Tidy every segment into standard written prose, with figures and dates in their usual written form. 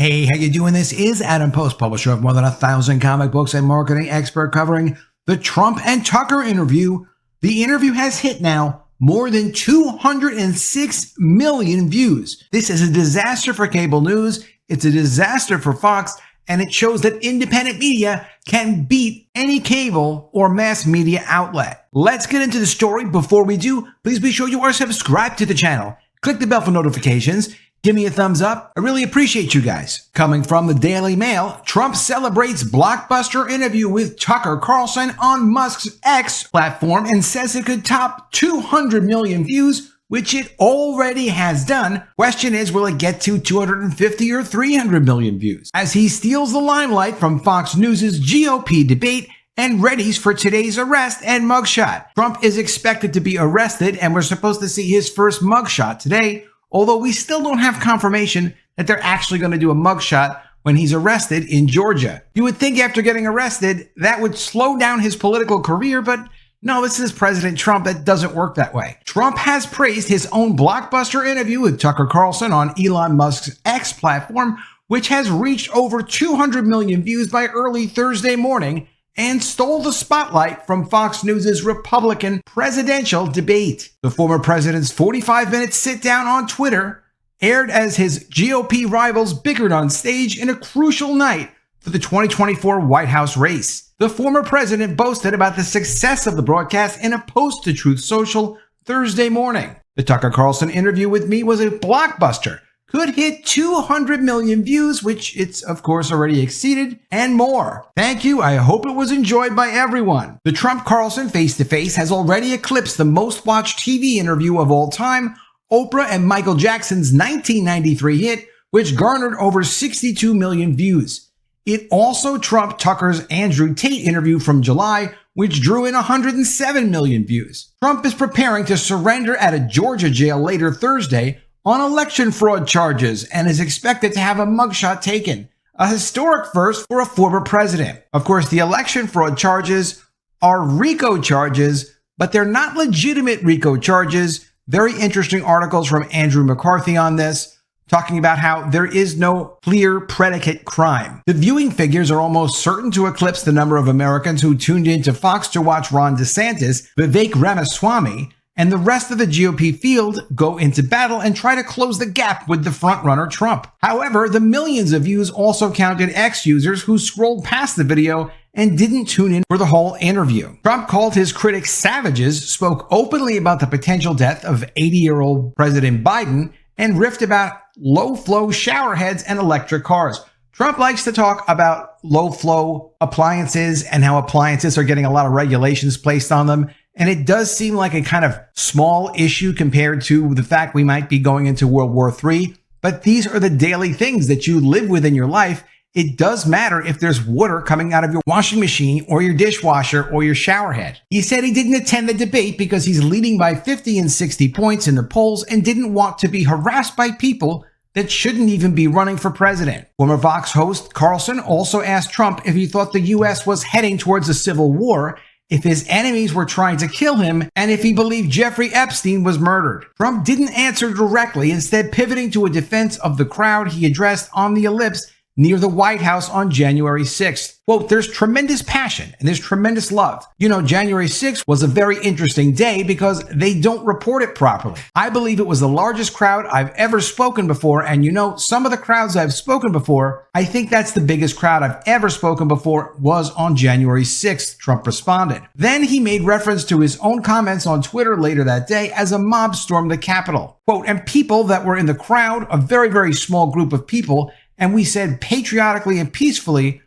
Hey, how you doing? This is Adam Post, publisher of more than 1,000 comic books and marketing expert, covering the Trump and Tucker interview. The interview has hit now more than 206 million views. This is a disaster for cable news. It's a disaster for Fox, and it shows that independent media can beat any cable or mass media outlet. Let's get into the story. Before we do, please be sure you are subscribed to the channel. Click the bell for notifications. Give me a thumbs up. I really appreciate you guys. Coming from the Daily Mail, Trump celebrates blockbuster interview with Tucker Carlson on Musk's X platform and says it could top 200 million views, which it already has done. Question is, will it get to 250 or 300 million views? As he steals the limelight from Fox News' GOP debate and readies for today's arrest and mugshot. Trump is expected to be arrested, and we're supposed to see his first mugshot today, although we still don't have confirmation that they're actually going to do a mugshot when he's arrested in Georgia. You would think after getting arrested, that would slow down his political career, but no, this is President Trump. That doesn't work that way. Trump has praised his own blockbuster interview with Tucker Carlson on Elon Musk's X platform, which has reached over 200 million views by early Thursday morning, and stole the spotlight from Fox News' Republican presidential debate. The former president's 45-minute sit-down on Twitter aired as his GOP rivals bickered on stage in a crucial night for the 2024 White House race. The former president boasted about the success of the broadcast in a post to Truth Social Thursday morning. The Tucker Carlson interview with me was a blockbuster. Could hit 200 million views, which it's of course already exceeded, and more. Thank you. I hope it was enjoyed by everyone. The Trump-Carlson face-to-face has already eclipsed the most watched TV interview of all time, Oprah and Michael Jackson's 1993 hit, which garnered over 62 million views. It also trumped Tucker's Andrew Tate interview from July, which drew in 107 million views. Trump is preparing to surrender at a Georgia jail later Thursday on election fraud charges and is expected to have a mugshot taken, a historic first for a former president. Of course, the election fraud charges are RICO charges, but they're not legitimate RICO charges. Very interesting articles from Andrew McCarthy on this, talking about how there is no clear predicate crime. The viewing figures are almost certain to eclipse the number of Americans who tuned into Fox to watch Ron DeSantis, Vivek Ramaswamy, and the rest of the GOP field go into battle and try to close the gap with the frontrunner Trump. However, the millions of views also counted X users who scrolled past the video and didn't tune in for the whole interview. Trump called his critics savages, spoke openly about the potential death of 80-year-old President Biden, and riffed about low-flow shower heads and electric cars. Trump likes to talk about low-flow appliances and how appliances are getting a lot of regulations placed on them. And it does seem like a kind of small issue compared to the fact we might be going into World War III. But these are the daily things that you live with in your life. It does matter if there's water coming out of your washing machine or your dishwasher or your shower head. He said he didn't attend the debate because he's leading by 50 and 60 points in the polls and didn't want to be harassed by people that shouldn't even be running for president. Former Vox host Carlson also asked Trump if he thought the U.S. was heading towards a civil war, if his enemies were trying to kill him, and if he believed Jeffrey Epstein was murdered. Trump didn't answer directly, instead pivoting to a defense of the crowd he addressed on the ellipse near the White House on January 6th. Quote, there's tremendous passion and there's tremendous love. You know, January 6th was a very interesting day because they don't report it properly. I believe it was the largest crowd I've ever spoken before. And you know, some of the crowds I've spoken before, I think that's the biggest crowd I've ever spoken before was on January 6th, Trump responded. Then he made reference to his own comments on Twitter later that day as a mob stormed the Capitol. Quote, and people that were in the crowd, a very, very small group of people, and we said patriotically and peacefully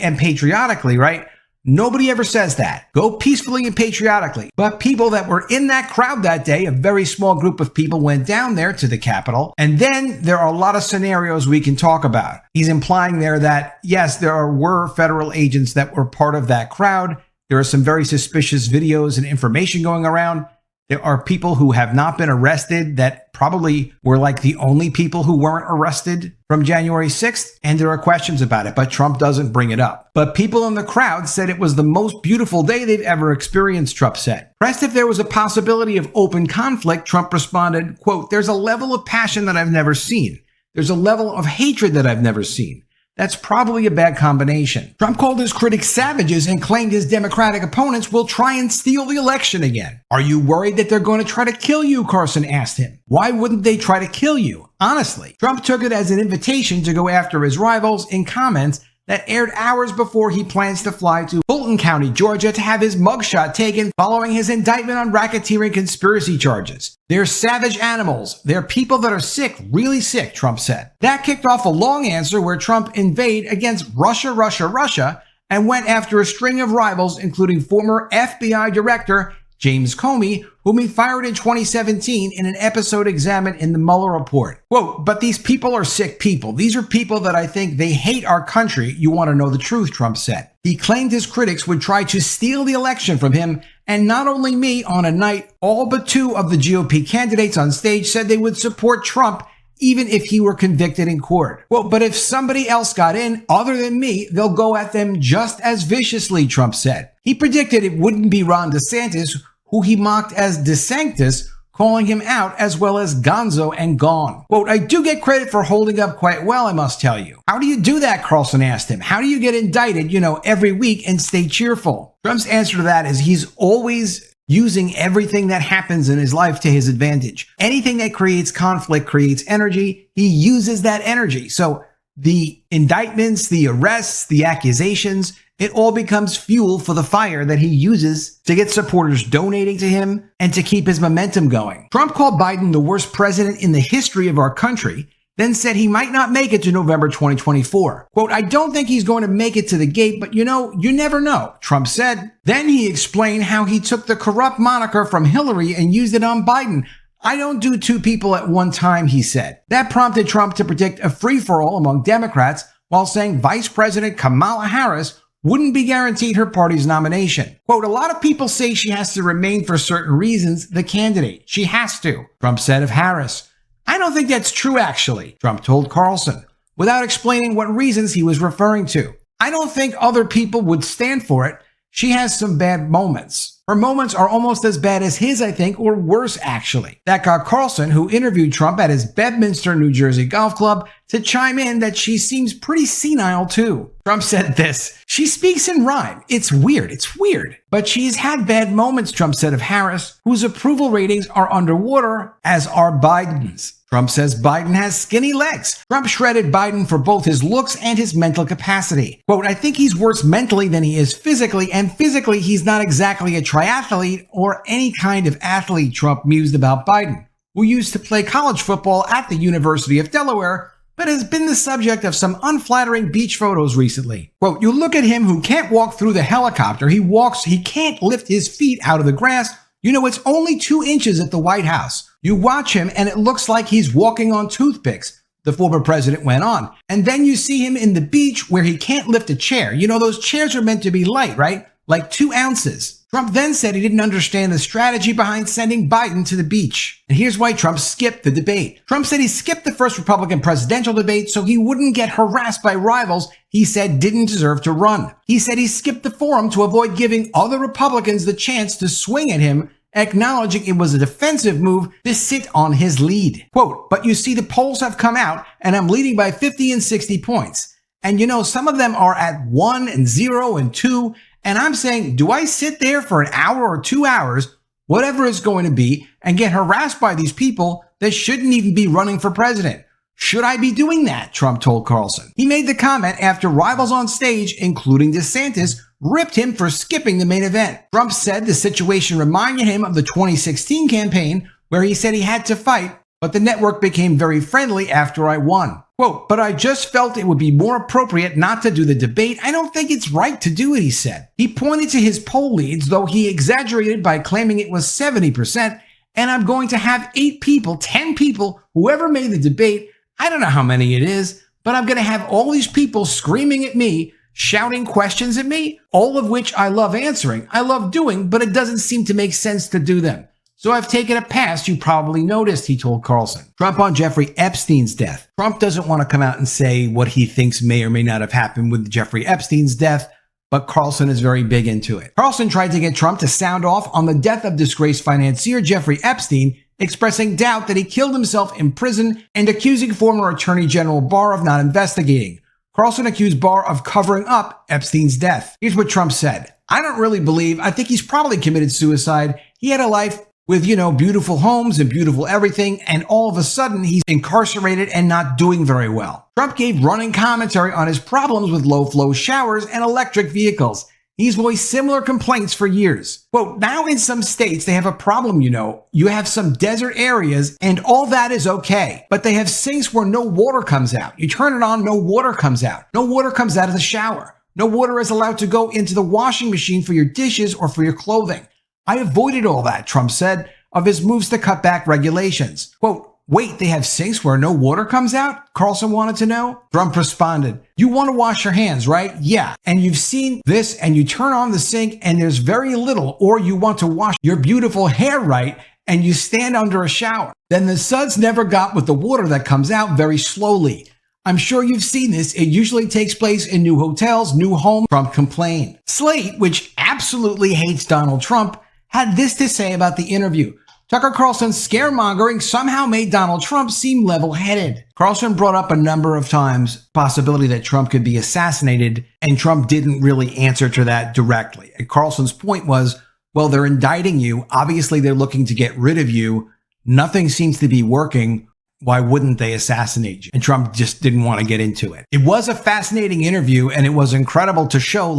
and patriotically, right? Nobody ever says that. Go peacefully and patriotically. But people that were in that crowd that day, a very small group of people went down there to the Capitol. And then there are a lot of scenarios we can talk about. He's implying there that, yes, there were federal agents that were part of that crowd. There are some very suspicious videos and information going around. There are people who have not been arrested that probably were like the only people who weren't arrested from January 6th, and there are questions about it, but Trump doesn't bring it up. But people in the crowd said it was the most beautiful day they've ever experienced, Trump said. Pressed if there was a possibility of open conflict, Trump responded, quote, there's a level of passion that I've never seen. There's a level of hatred that I've never seen. That's probably a bad combination. Trump called his critics savages and claimed his Democratic opponents will try and steal the election again. Are you worried that they're going to try to kill you? Carlson asked him. Why wouldn't they try to kill you? Honestly, Trump took it as an invitation to go after his rivals in comments that aired hours before he plans to fly to Fulton County, Georgia to have his mugshot taken following his indictment on racketeering conspiracy charges. They're savage animals. They're people that are sick, really sick, Trump said. That kicked off a long answer where Trump invaded against Russia, and went after a string of rivals, including former FBI Director James Comey, whom he fired in 2017 in an episode examined in the Mueller report. Quote, but these people are sick people. These are people that I think they hate our country. You want to know the truth, Trump said. He claimed his critics would try to steal the election from him, and not only me, on a night, all but two of the GOP candidates on stage said they would support Trump even if he were convicted in court. Well, but if somebody else got in other than me, they'll go at them just as viciously, Trump said. He predicted it wouldn't be Ron DeSantis, who he mocked as DeSanctus, calling him out, as well as Gonzo and Gone. Quote, I do get credit for holding up quite well, I must tell you. How do you do that? Carlson asked him. How do you get indicted, every week and stay cheerful? Trump's answer to that is he's always using everything that happens in his life to his advantage. Anything that creates conflict creates energy. He uses that energy. So the indictments, the arrests, the accusations, it all becomes fuel for the fire that he uses to get supporters donating to him and to keep his momentum going. Trump called Biden the worst president in the history of our country, then said he might not make it to November 2024. Quote, I don't think he's going to make it to the gate, but you never know, Trump said. Then he explained how he took the corrupt moniker from Hillary and used it on Biden. I don't do two people at one time, he said. That prompted Trump to predict a free-for-all among Democrats while saying Vice President Kamala Harris wouldn't be guaranteed her party's nomination. Quote, a lot of people say she has to remain for certain reasons the candidate. She has to, Trump said of Harris. I don't think that's true, actually, Trump told Carlson, without explaining what reasons he was referring to. I don't think other people would stand for it. She has some bad moments. Her moments are almost as bad as his, I think, or worse, actually. That got Carlson, who interviewed Trump at his Bedminster, New Jersey golf club, to chime in that she seems pretty senile, too. Trump said this, she speaks in rhyme. It's weird. But she's had bad moments, Trump said of Harris, whose approval ratings are underwater, as are Biden's. Trump says Biden has skinny legs. Trump shredded Biden for both his looks and his mental capacity. Quote, I think he's worse mentally than he is physically, and physically he's not exactly a triathlete or any kind of athlete, Trump mused about Biden, who used to play college football at the University of Delaware, but has been the subject of some unflattering beach photos recently. Quote, you look at him who can't walk through the helicopter, he can't lift his feet out of the grass. It's only 2 inches at the White House. You watch him and it looks like he's walking on toothpicks, the former president went on. And then you see him in the beach where he can't lift a chair. Those chairs are meant to be light, right? Like 2 ounces. Trump then said he didn't understand the strategy behind sending Biden to the beach. And here's why Trump skipped the debate. Trump said he skipped the first Republican presidential debate so he wouldn't get harassed by rivals he said didn't deserve to run. He said he skipped the forum to avoid giving other Republicans the chance to swing at him, acknowledging it was a defensive move to sit on his lead. Quote, but you see the polls have come out and I'm leading by 50 and 60 points. And some of them are at 1 and 0 and 2. And I'm saying, do I sit there for an hour or 2 hours, whatever it's going to be, and get harassed by these people that shouldn't even be running for president? Should I be doing that? Trump told Carlson. He made the comment after rivals on stage, including DeSantis, ripped him for skipping the main event. Trump said the situation reminded him of the 2016 campaign where he said he had to fight, but the network became very friendly after I won. Quote, but I just felt it would be more appropriate not to do the debate. I don't think it's right to do it, he said. He pointed to his poll leads, though he exaggerated by claiming it was 70%, and I'm going to have 8 people, 10 people, whoever made the debate, I don't know how many it is, but I'm going to have all these people screaming at me, shouting questions at me, all of which I love answering, I love doing, but it doesn't seem to make sense to do them. So I've taken a pass, you probably noticed, he told Carlson. Trump on Jeffrey Epstein's death. Trump doesn't want to come out and say what he thinks may or may not have happened with Jeffrey Epstein's death, but Carlson is very big into it. Carlson tried to get Trump to sound off on the death of disgraced financier Jeffrey Epstein expressing doubt that he killed himself in prison and accusing former Attorney General Barr of not investigating. Carlson accused Barr of covering up Epstein's death. Here's what Trump said. I don't really believe. I think he's probably committed suicide. He had a life with, beautiful homes and beautiful everything, and all of a sudden he's incarcerated and not doing very well. Trump gave running commentary on his problems with low-flow showers and electric vehicles. He's voiced similar complaints for years. Quote, now in some states they have a problem, You have some desert areas and all that is okay. But they have sinks where no water comes out. You turn it on, no water comes out. No water comes out of the shower. No water is allowed to go into the washing machine for your dishes or for your clothing. I avoided all that, Trump said, of his moves to cut back regulations. Quote, wait, they have sinks where no water comes out? Carlson wanted to know. Trump responded, you want to wash your hands, right? Yeah. And you've seen this and you turn on the sink and there's very little, or you want to wash your beautiful hair right and you stand under a shower. Then the suds never got with the water that comes out very slowly. I'm sure you've seen this. It usually takes place in new hotels, new homes, Trump complained. Slate, which absolutely hates Donald Trump, had this to say about the interview. Tucker Carlson's scaremongering somehow made Donald Trump seem level-headed. Carlson brought up a number of times possibility that Trump could be assassinated, and Trump didn't really answer to that directly. And Carlson's point was, well, they're indicting you. Obviously, they're looking to get rid of you. Nothing seems to be working. Why wouldn't they assassinate you? And Trump just didn't want to get into it. It was a fascinating interview, and it was incredible to show,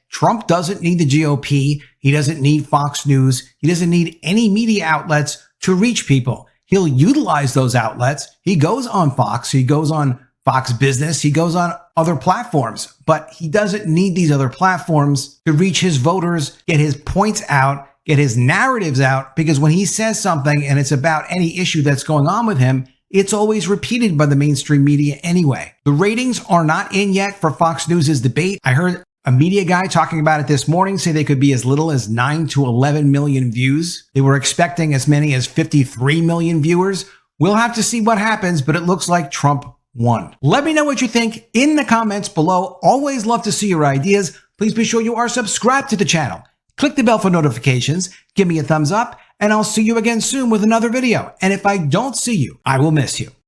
Trump doesn't need the GOP. He doesn't need Fox News. He doesn't need any media outlets to reach people. He'll utilize those outlets. He goes on Fox. He goes on Fox Business. He goes on other platforms, but he doesn't need these other platforms to reach his voters, get his points out, get his narratives out, because when he says something and it's about any issue that's going on with him, it's always repeated by the mainstream media anyway. The ratings are not in yet for Fox News' debate. I heard a media guy talking about it this morning say they could be as little as 9 to 11 million views. They were expecting as many as 53 million viewers. We'll have to see what happens, but it looks like Trump won. Let me know what you think in the comments below. Always love to see your ideas. Please be sure you are subscribed to the channel. Click the bell for notifications. Give me a thumbs up, and I'll see you again soon with another video. And if I don't see you, I will miss you.